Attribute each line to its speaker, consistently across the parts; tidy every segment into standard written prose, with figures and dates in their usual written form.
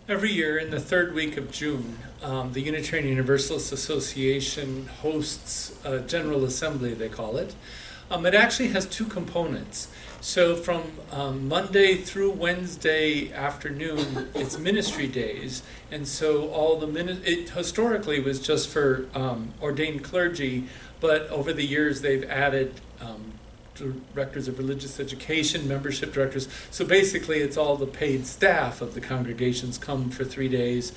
Speaker 1: Every year in the third week of June, the Unitarian Universalist Association hosts a General Assembly, they call it. It actually has two components. So from Monday through Wednesday afternoon, it's ministry days. And so all the it historically was just for ordained clergy, but over the years they've added directors of religious education, membership directors. So basically it's all the paid staff of the congregations come for 3 days,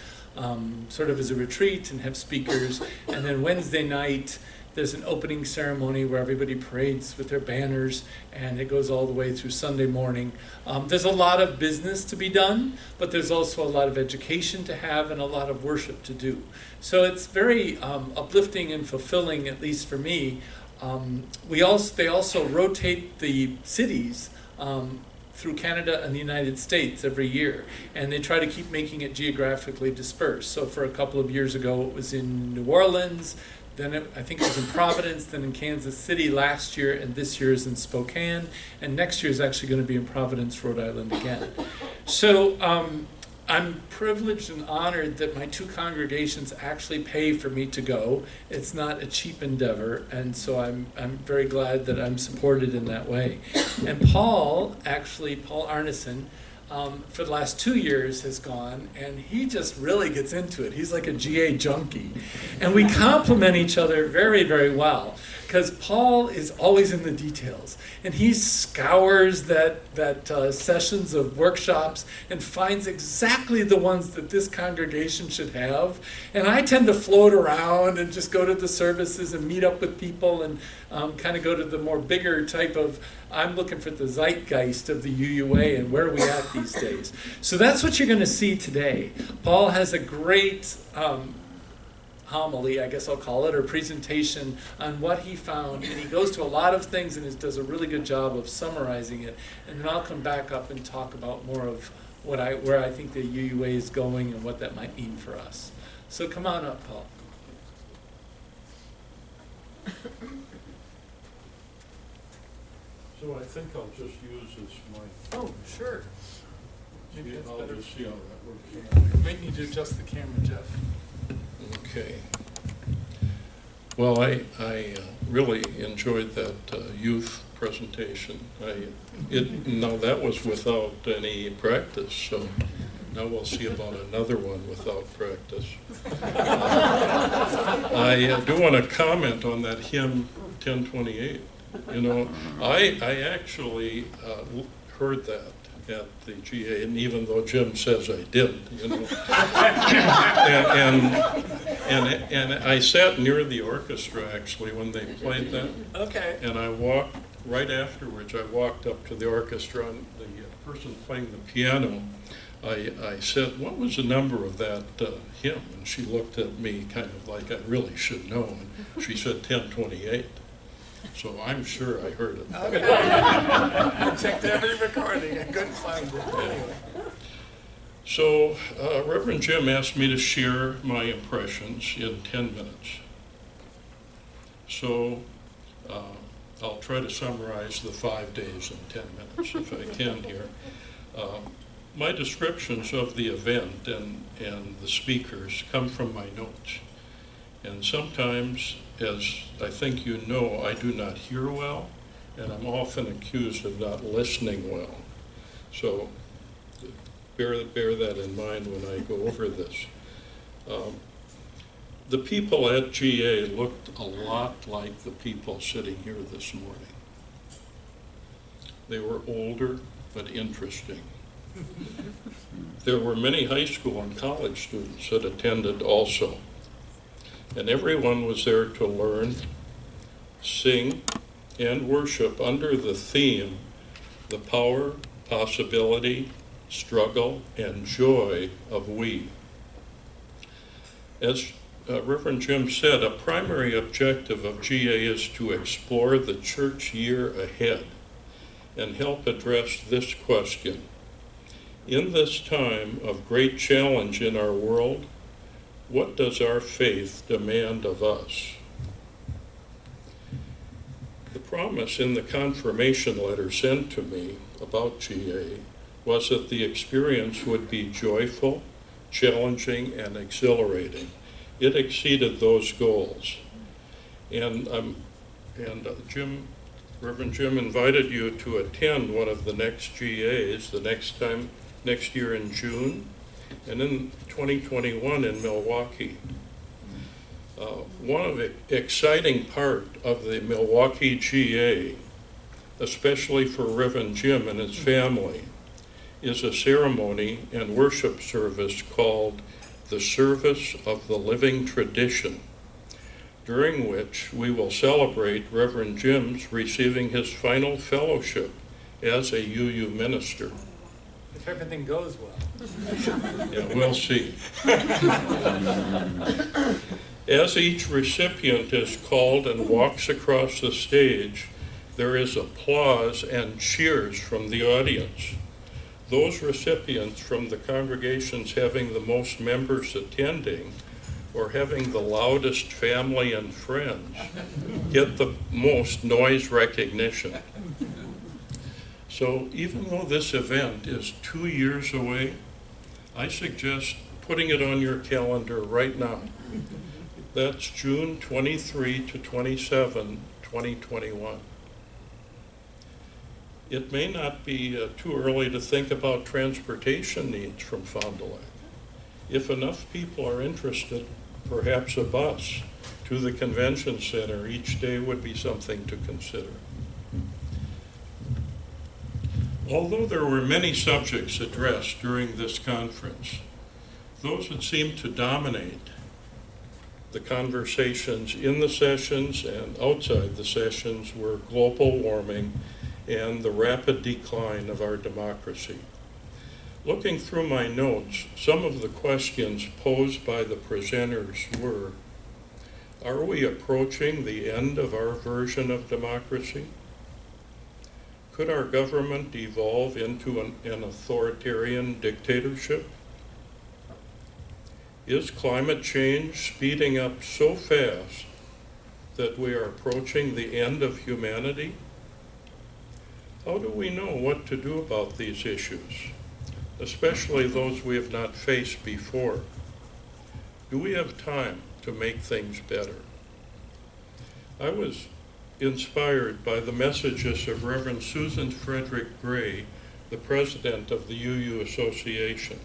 Speaker 1: sort of as a retreat, and have speakers. And then Wednesday night, there's an opening ceremony where everybody parades with their banners, and it goes all the way through Sunday morning. There's a lot of business to be done, but there's also a lot of education to have and a lot of worship to do. So it's very uplifting and fulfilling, at least for me. They also rotate the cities through Canada and the United States every year, and they try to keep making it geographically dispersed. So for a couple of years ago, it was in New Orleans, then I think it was in Providence, then in Kansas City last year, and this year is in Spokane, and next year is actually going to be in Providence, Rhode Island again. So I'm privileged and honored that my two congregations actually pay for me to go. It's not a cheap endeavor, and so I'm very glad that I'm supported in that way. And Paul Arneson, for the last 2 years has gone, and he just really gets into it. He's like a GA junkie. And we complement each other very, very well, because Paul is always in the details, and he scours that sessions of workshops and finds exactly the ones that this congregation should have. And I tend to float around and just go to the services and meet up with people and kind of go to the more bigger type of, I'm looking for the zeitgeist of the UUA and where are we at these days. So that's what you're going to see today. Paul has a great homily, I guess I'll call it, or presentation on what he found, and he goes to a lot of things and does a really good job of summarizing it. And then I'll come back up and talk about more of where I think the UUA is going and what that might mean for us. So come on up, Paul.
Speaker 2: So I think I'll just use this mic.
Speaker 1: Oh, sure. Maybe that's
Speaker 2: I'll
Speaker 1: better.
Speaker 2: just see how that works.
Speaker 1: You might need to adjust the camera, Jeff.
Speaker 2: Okay. Well, I really enjoyed that youth presentation. Now that was without any practice, so now we'll see about another one without practice. I do want to comment on that hymn 1028. You know, I actually heard that at the GA, and even though Jim says I didn't, you know, and I sat near the orchestra actually when they played that.
Speaker 1: Okay.
Speaker 2: And I walked right afterwards. I walked up to the orchestra, and the person playing the piano. I said, "What was the number of that hymn?" And she looked at me kind of like I really should know, and she said 1028. So I'm sure I heard it.
Speaker 1: Okay. I checked every recording. I couldn't find it. Anyway.
Speaker 2: So Reverend Jim asked me to share my impressions in 10 minutes. So I'll try to summarize the 5 days in 10 minutes if I can here. My descriptions of the event and the speakers come from my notes. And sometimes, as I think you know, I do not hear well, and I'm often accused of not listening well. So bear that in mind when I go over this. The people at GA looked a lot like the people sitting here this morning. They were older, but interesting. There were many high school and college students that attended also. And everyone was there to learn, sing, and worship under the theme, the power, possibility, struggle, and joy of we. As Reverend Jim said, a primary objective of GA is to explore the church year ahead and help address this question. In this time of great challenge in our world, what does our faith demand of us? The promise in the confirmation letter sent to me about GA was that the experience would be joyful, challenging, and exhilarating. It exceeded those goals. And Reverend Jim invited you to attend one of the next GAs next year in June, and in 2021 in Milwaukee. One of the exciting part of the Milwaukee GA, especially for Reverend Jim and his family, is a ceremony and worship service called the Service of the Living Tradition, during which we will celebrate Reverend Jim's receiving his final fellowship as a UU minister.
Speaker 1: If everything goes well.
Speaker 2: Yeah, we'll see. As each recipient is called and walks across the stage, there is applause and cheers from the audience. Those recipients from the congregations having the most members attending or having the loudest family and friends get the most noise recognition. So even though this event is 2 years away, I suggest putting it on your calendar right now. That's June 23 to 27, 2021. It may not be too early to think about transportation needs from Fond du Lac. If enough people are interested, perhaps a bus to the convention center each day would be something to consider. Although there were many subjects addressed during this conference, those that seemed to dominate the conversations in the sessions and outside the sessions were global warming and the rapid decline of our democracy. Looking through my notes, some of the questions posed by the presenters were, are we approaching the end of our version of democracy? Could our government evolve into an authoritarian dictatorship? Is climate change speeding up so fast that we are approaching the end of humanity? How do we know what to do about these issues, especially those we have not faced before? Do we have time to make things better? I was inspired by the messages of Reverend Susan Frederick Gray, the president of the UU Association.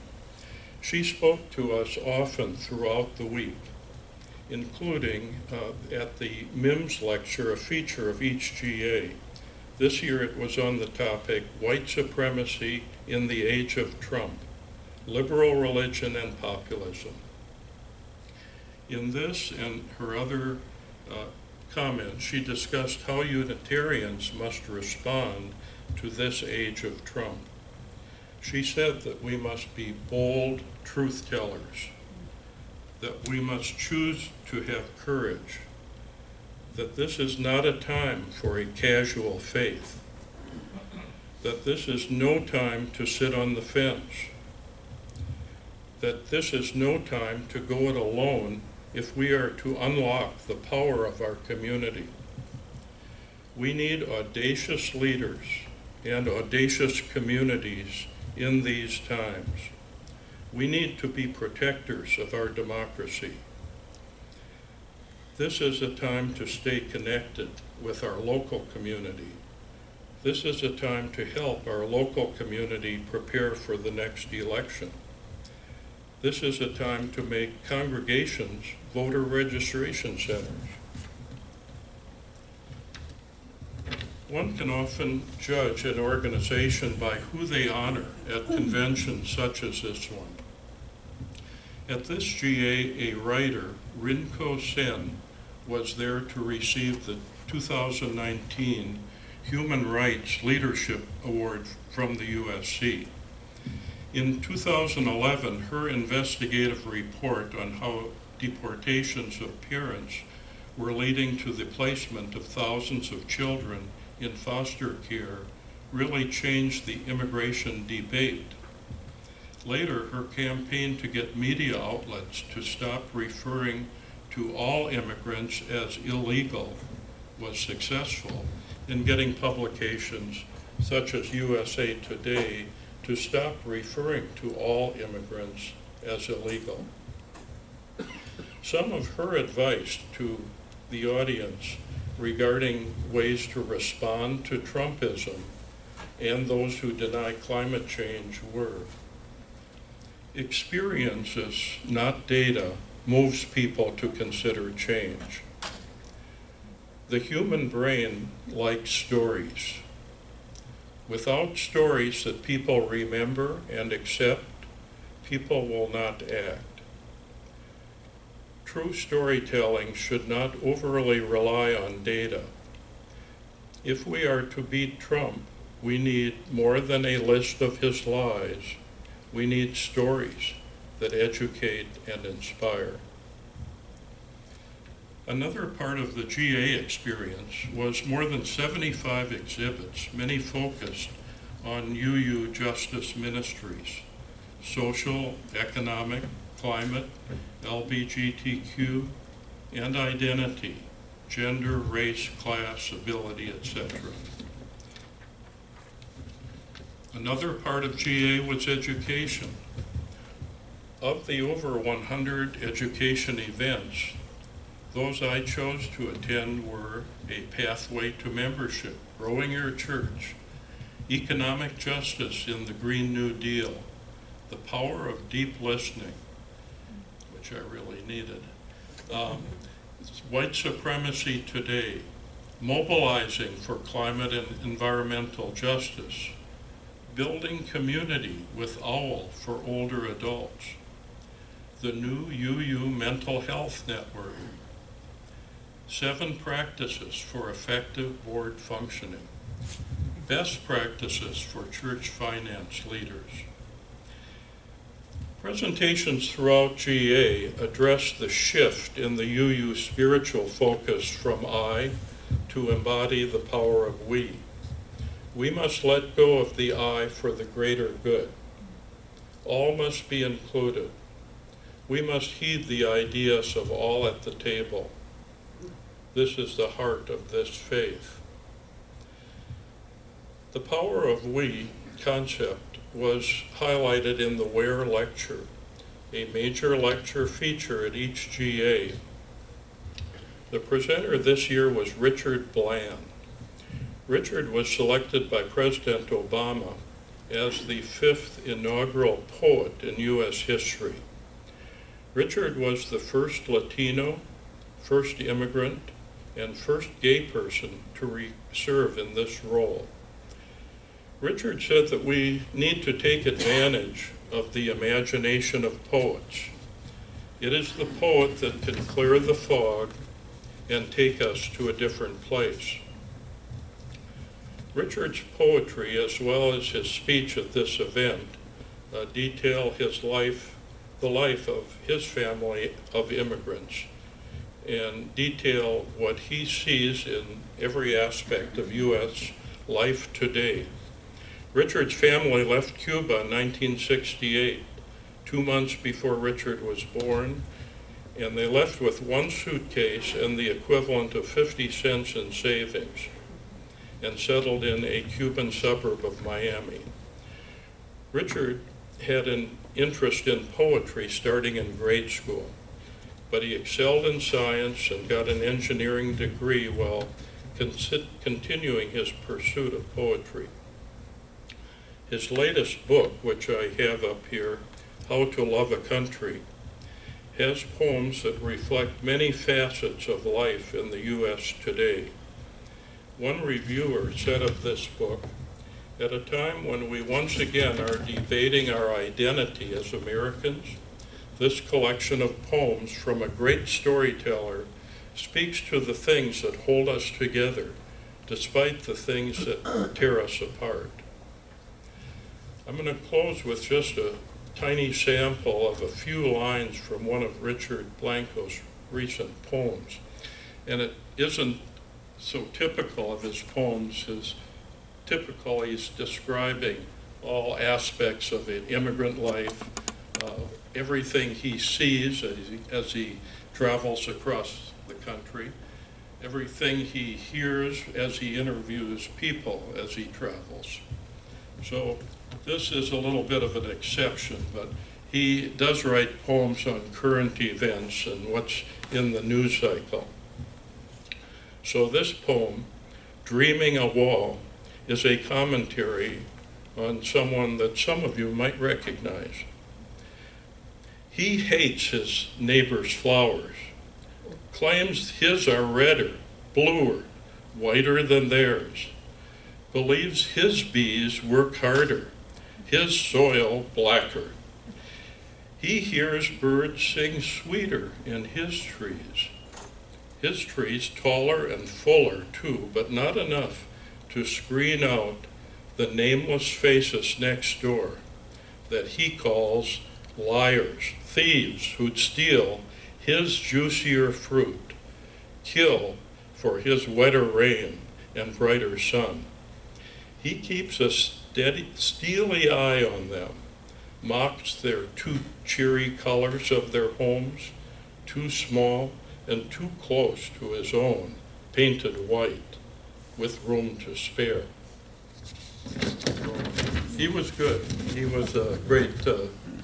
Speaker 2: She spoke to us often throughout the week, including at the MIMS lecture, a feature of each GA. This year it was on the topic, White Supremacy in the Age of Trump, Liberal Religion and Populism. In this and her other comments, she discussed how Unitarians must respond to this age of Trump. She said that we must be bold truth tellers, that we must choose to have courage, that this is not a time for a casual faith, that this is no time to sit on the fence, that this is no time to go it alone if we are to unlock the power of our community. We need audacious leaders and audacious communities in these times. We need to be protectors of our democracy. This is a time to stay connected with our local community. This is a time to help our local community prepare for the next election. This is a time to make congregations voter registration centers. One can often judge an organization by who they honor at conventions such as this one. At this GA, a writer, Rinko Sen, was there to receive the 2019 Human Rights Leadership Award from the USC. In 2011, her investigative report on how deportations of parents were leading to the placement of thousands of children in foster care really changed the immigration debate. Later, her campaign to get media outlets to stop referring to all immigrants as illegal was successful in getting publications such as USA Today to stop referring to all immigrants as illegal. Some of her advice to the audience regarding ways to respond to Trumpism and those who deny climate change were: experiences, not data, moves people to consider change. The human brain likes stories. Without stories that people remember and accept, people will not act. True storytelling should not overly rely on data. If we are to beat Trump, we need more than a list of his lies. We need stories that educate and inspire. Another part of the GA experience was more than 75 exhibits, many focused on UU Justice Ministries, social, economic, climate, LGBTQ, and identity, gender, race, class, ability, etc. Another part of GA was education. Of the over 100 education events, those I chose to attend were a pathway to membership, growing your church, economic justice in the Green New Deal, the power of deep listening, which I really needed, white supremacy today, mobilizing for climate and environmental justice, building community with OWL for older adults, the new UU Mental Health Network, 7 practices for effective board functioning, best practices for church finance leaders. Presentations throughout GA address the shift in the UU spiritual focus from I to embody the power of we. We must let go of the I for the greater good. All must be included. We must heed the ideas of all at the table. This is the heart of this faith. The power of we concept was highlighted in the Where lecture, a major lecture feature at each GA. The presenter this year was Richard Bland. Richard was selected by President Obama as the 5th inaugural poet in U.S. history. Richard was the first Latino, first immigrant, and first gay person to serve in this role. Richard said that we need to take advantage of the imagination of poets. It is the poet that can clear the fog and take us to a different place. Richard's poetry, as well as his speech at this event, detail his life, the life of his family of immigrants, and detail what he sees in every aspect of U.S. life today. Richard's family left Cuba in 1968, 2 months before Richard was born, and they left with 1 suitcase and the equivalent of 50 cents in savings, and settled in a Cuban suburb of Miami. Richard had an interest in poetry starting in grade school, but he excelled in science and got an engineering degree while continuing his pursuit of poetry. His latest book, which I have up here, How to Love a Country, has poems that reflect many facets of life in the U.S. today. One reviewer said of this book, at a time when we once again are debating our identity as Americans, this collection of poems from a great storyteller speaks to the things that hold us together, despite the things that tear us apart. I'm going to close with just a tiny sample of a few lines from one of Richard Blanco's recent poems. And it isn't so typical of his poems. He's describing all aspects of an immigrant life, everything he sees as he travels across the country, everything he hears as he interviews people as he travels. So this is a little bit of an exception, but he does write poems on current events and what's in the news cycle. So this poem, Dreaming a Wall, is a commentary on someone that some of you might recognize. He hates his neighbor's flowers, claims his are redder, bluer, whiter than theirs, believes his bees work harder, his soil blacker. He hears birds sing sweeter in his trees taller and fuller too, but not enough to screen out the nameless faces next door that he calls liars, thieves who'd steal his juicier fruit, kill for his wetter rain and brighter sun. He keeps a steely eye on them, mocks their too cheery colors of their homes, too small and too close to his own, painted white, with room to spare. He was good. He was a great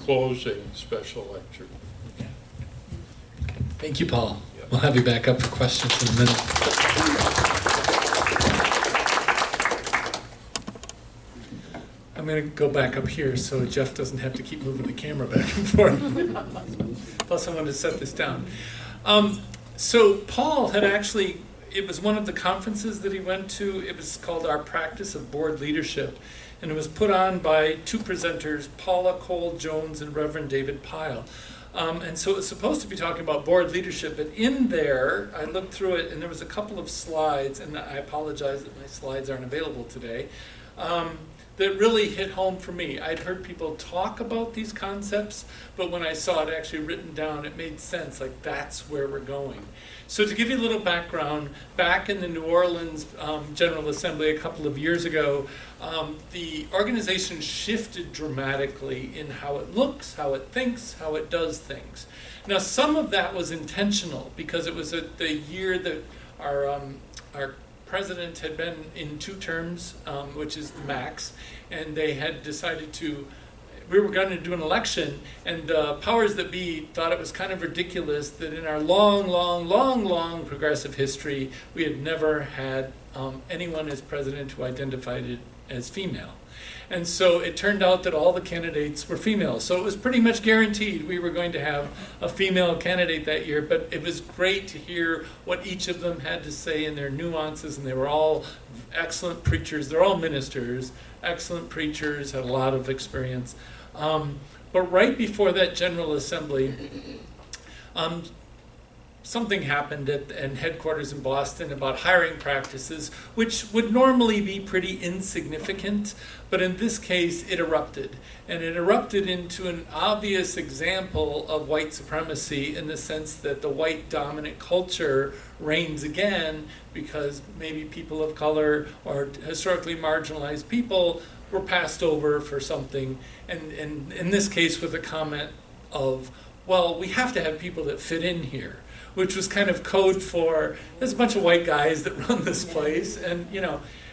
Speaker 2: closing special lecture.
Speaker 1: Thank you, Paul. We'll have you back up for questions in a minute. I'm going to go back up here so Jeff doesn't have to keep moving the camera back and forth. Plus, I want to set this down. So Paul had actually, it was one of the conferences that he went to. It was called Our Practice of Board Leadership. And it was put on by two presenters, Paula Cole-Jones and Reverend David Pyle. And so it was supposed to be talking about board leadership, but in there, I looked through it, and there was a couple of slides, and I apologize that my slides aren't available today, that really hit home for me. I'd heard people talk about these concepts, but when I saw it actually written down, it made sense, like that's where we're going. So to give you a little background, back in the New Orleans General Assembly a couple of years ago, the organization shifted dramatically in how it looks, how it thinks, how it does things. Now some of that was intentional because it was the year that our president had been in 2 terms, which is the max, and they had decided we were going to do an election, and the powers that be thought it was kind of ridiculous that in our long progressive history, we had never had anyone as president who identified it as female. And so it turned out that all the candidates were female. So it was pretty much guaranteed we were going to have a female candidate that year, but it was great to hear what each of them had to say in their nuances, and they were all excellent preachers. They're all ministers, excellent preachers, had a lot of experience. But right before that General Assembly, something happened at headquarters in Boston about hiring practices, which would normally be pretty insignificant, but in this case it erupted. And it erupted into an obvious example of white supremacy in the sense that the white dominant culture reigns again because maybe people of color or historically marginalized people were passed over for something, and in this case with a comment of, well, we have to have people that fit in here, which was kind of code for, there's a bunch of white guys that run this place, and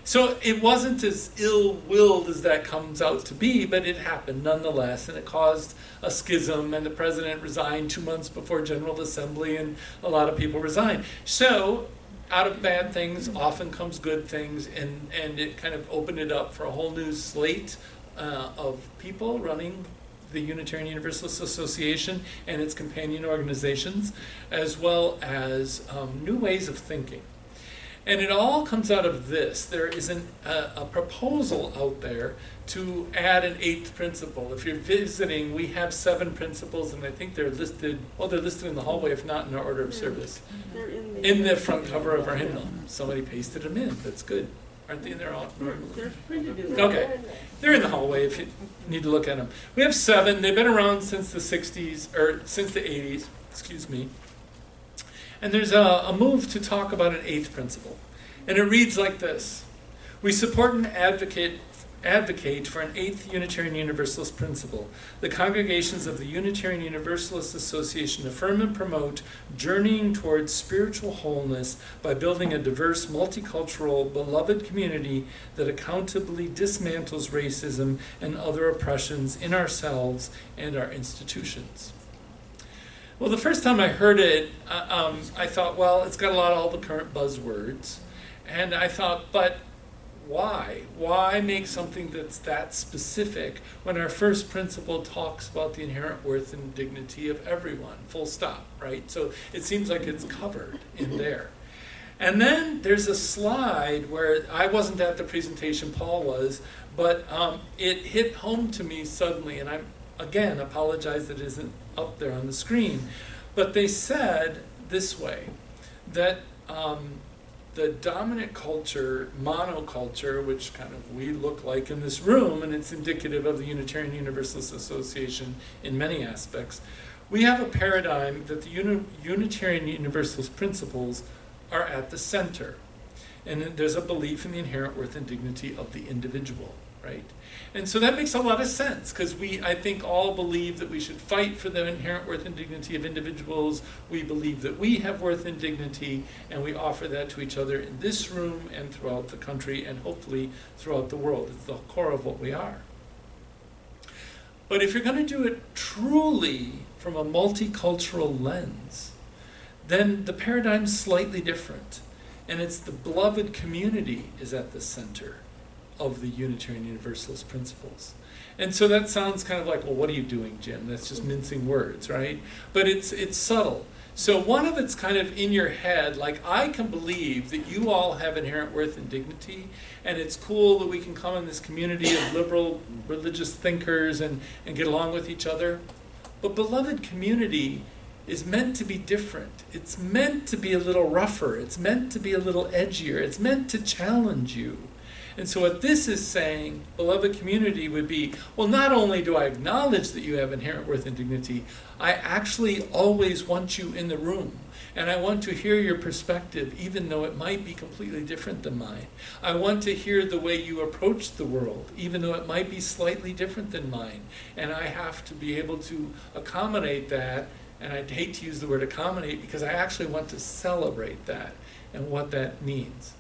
Speaker 1: so it wasn't as ill-willed as that comes out to be, but it happened nonetheless, and it caused a schism, and the president resigned 2 months before General Assembly, and a lot of people resigned. So out of bad things often comes good things, and it kind of opened it up for a whole new slate of people running the Unitarian Universalist Association and its companion organizations, as well as new ways of thinking. And it all comes out of this. There is a proposal out there to add an 8th principle. If you're visiting, we have 7 principles, and I think they're listed, well, they're listed in the hallway, if not in our order of service.
Speaker 3: They're
Speaker 1: in the front cover of our hymnal. Somebody pasted them in. That's good. Aren't they in there all?
Speaker 3: They're printed in there.
Speaker 1: Okay. They're in the hallway if you need to look at them. We have 7. They've been around since the 60s, or since the 80s, excuse me. And there's a move to talk about an 8th principle. And it reads like this. We support and advocate advocate for an eighth Unitarian Universalist principle. The congregations of the Unitarian Universalist Association affirm and promote journeying towards spiritual wholeness by building a diverse, multicultural, beloved community that accountably dismantles racism and other oppressions in ourselves and our institutions. Well, the first time I heard it, I thought, well, it's got all the current buzzwords. And I thought, but why? Why make something that's that specific when our first principle talks about the inherent worth and dignity of everyone, full stop, right? So it seems like it's covered in there. And then there's a slide where I wasn't at the presentation, Paul was, but it hit home to me suddenly, and I, again, apologize that it isn't up there on the screen, but they said this way, that the dominant culture, monoculture, which kind of we look like in this room, and it's indicative of the Unitarian Universalist Association in many aspects, we have a paradigm that the Unitarian Universalist principles are at the center. And there's a belief in the inherent worth and dignity of the individual, right? And so that makes a lot of sense, because we, I think, all believe that we should fight for the inherent worth and dignity of individuals. We believe that we have worth and dignity, and we offer that to each other in this room and throughout the country, and hopefully throughout the world. It's the core of what we are. But if you're going to do it truly from a multicultural lens, then the paradigm's slightly different. And it's the beloved community is at the center of the Unitarian Universalist principles. And so that sounds kind of like, well, what are you doing, Jim? That's just mincing words, right? But it's subtle. So one of it's kind of in your head, like, I can believe that you all have inherent worth and dignity, and it's cool that we can come in this community of liberal religious thinkers and get along with each other. But beloved community is meant to be different. It's meant to be a little rougher. It's meant to be a little edgier. It's meant to challenge you. And so what this is saying, beloved community, would be, well, not only do I acknowledge that you have inherent worth and dignity, I actually always want you in the room. And I want to hear your perspective, even though it might be completely different than mine. I want to hear the way you approach the world, even though it might be slightly different than mine. And I have to be able to accommodate that. And I'd hate to use the word accommodate, because I actually want to celebrate that and what that means.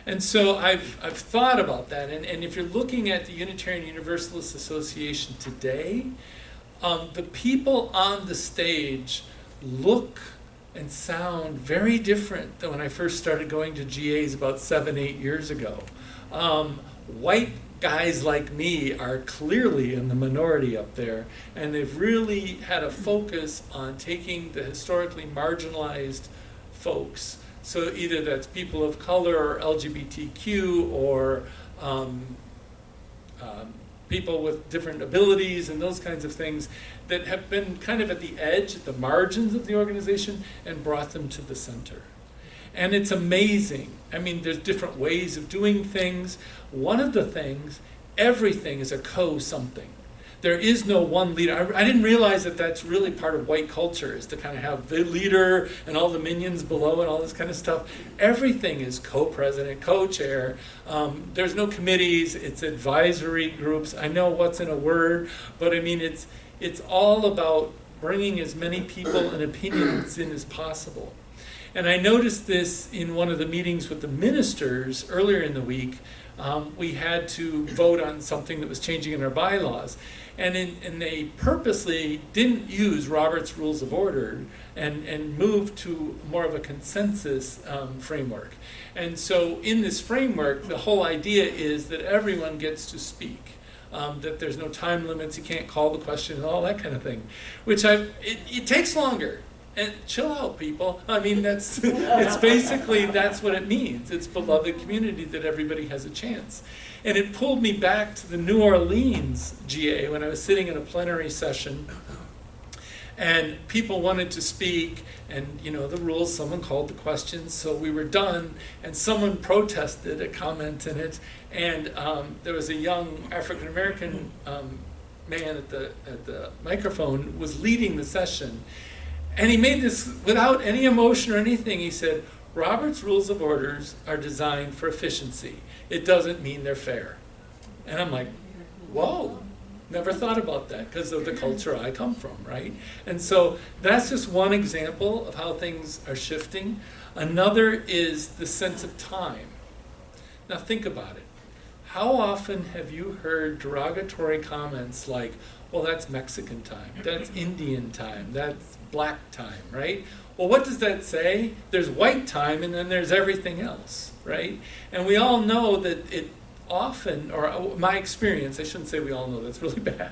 Speaker 1: And so I've thought about that, and if you're looking at the Unitarian Universalist Association today, the people on the stage look and sound very different than when I first started going to GAs about 7-8 years ago. White guys like me are clearly in the minority up there, and they've really had a focus on taking the historically marginalized folks. So either that's people of color or LGBTQ or people with different abilities and those kinds of things that have been kind of at the edge, at the margins of the organization, and brought them to the center. And it's amazing. I mean, there's different ways of doing things. One of the things, everything is a co-something. There is no one leader. I didn't realize that that's really part of white culture, is to kind of have the leader and all the minions below and all this kind of stuff. Everything is co-president, co-chair. There's no committees. It's advisory groups. I know what's in a word, but I mean, it's all about bringing as many people and opinions in as possible. And I noticed this in one of the meetings with the ministers earlier in the week. We had to vote on something that was changing in our bylaws. And they purposely didn't use Robert's Rules of Order and moved to more of a consensus framework. And so in this framework, the whole idea is that everyone gets to speak. That there's no time limits, you can't call the question and all that kind of thing. Which it takes longer. And chill out, people. I mean, it's basically, that's what it means. It's beloved community, that everybody has a chance. And it pulled me back to the New Orleans GA when I was sitting in a plenary session, and people wanted to speak, and you know the rules, someone called the questions, so we were done, and someone protested a comment in it, and there was a young African-American man at the microphone was leading the session. And he made this without any emotion or anything. He said, Robert's Rules of Orders are designed for efficiency. It doesn't mean they're fair. And I'm like, whoa, never thought about that because of the culture I come from, right? And so that's just one example of how things are shifting. Another is the sense of time. Now think about it. How often have you heard derogatory comments like, well, that's Mexican time, that's Indian time, that's black time, right? Well, what does that say? There's white time and then there's everything else, right? And we all know that it often, or my experience, I shouldn't say we all know, that's really bad.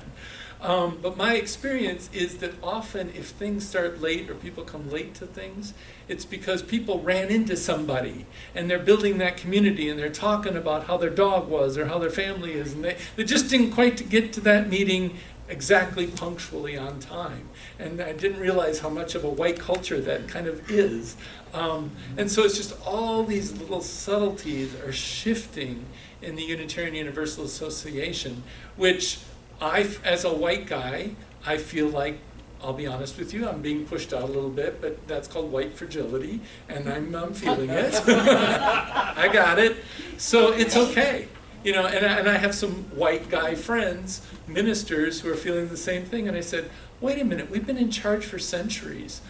Speaker 1: But my experience is that often if things start late or people come late to things, it's because people ran into somebody and they're building that community and they're talking about how their dog was or how their family is, and they just didn't quite get to that meeting exactly punctually on time. And I didn't realize how much of a white culture that kind of is. And so it's just all these little subtleties are shifting in the Unitarian Universal Association, which I, as a white guy, I feel like, I'll be honest with you, I'm being pushed out a little bit, but that's called white fragility, and I'm feeling it. I got it. So it's okay. You know, and I have some white guy friends, ministers, who are feeling the same thing, and I said, wait a minute, we've been in charge for centuries.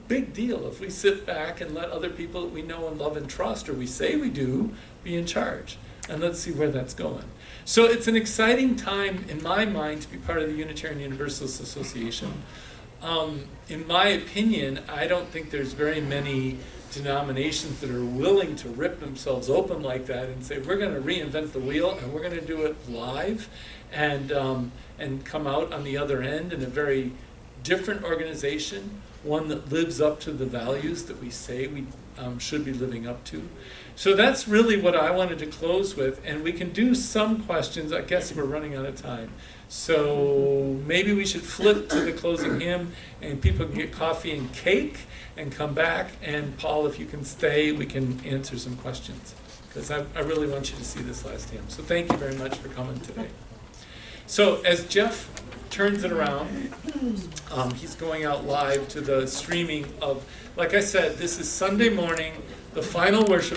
Speaker 1: Big deal if we sit back and let other people that we know and love and trust, or we say we do, be in charge. And let's see where that's going. So it's an exciting time, in my mind, to be part of the Unitarian Universalist Association. In my opinion, I don't think there's very many denominations that are willing to rip themselves open like that and say, we're going to reinvent the wheel and we're going to do it live and come out on the other end in a very different organization, one that lives up to the values that we say we should be living up to. So that's really what I wanted to close with, and we can do some questions. I guess we're running out of time. So maybe we should flip to the closing hymn, and people can get coffee and cake and come back. And Paul, if you can stay, we can answer some questions, because I really want you to see this last hymn. So thank you very much for coming today. So as Jeff turns it around, he's going out live to the streaming of, like I said, this is Sunday morning, the final worship